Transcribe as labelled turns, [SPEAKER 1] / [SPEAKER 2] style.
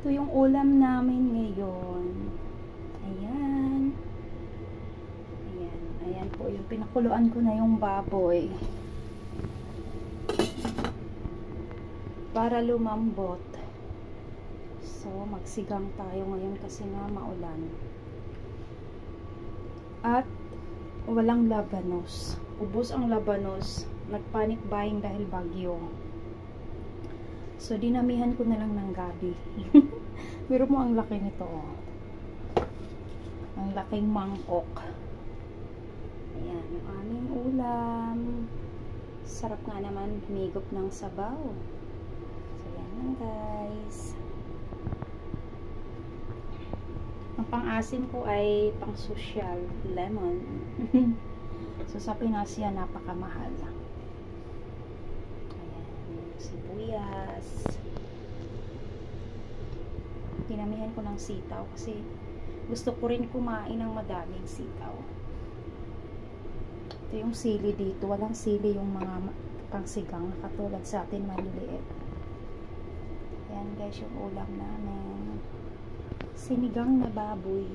[SPEAKER 1] Ito yung ulam namin ngayon. Ayan. Ayan. Ayan po yung pinakuluan ko na yung baboy. Para lumambot. So, magsigang tayo ngayon kasi nga maulan. At walang labanos. Ubos ang labanos. Nagpanic buying dahil bagyo. So, dinamihan ko na lang ng gabi. Pero mo ang laki nito. Oh. Ang laking mangkok. Ayan, yung aming ulam. Sarap nga naman humigop ng sabaw. So, yan lang guys. Ang pang-asim ko ay pang-social lemon. So, sa Pinas yan, napakamahal lang. Sibuyas. Dinamihan ko ng sitaw kasi gusto ko rin kumain ng madaming sitaw. Ito yung sili dito. Walang sili yung mga pangsigang katulad sa atin maliliit. Yan guys yung ulam namin. Sinigang na baboy.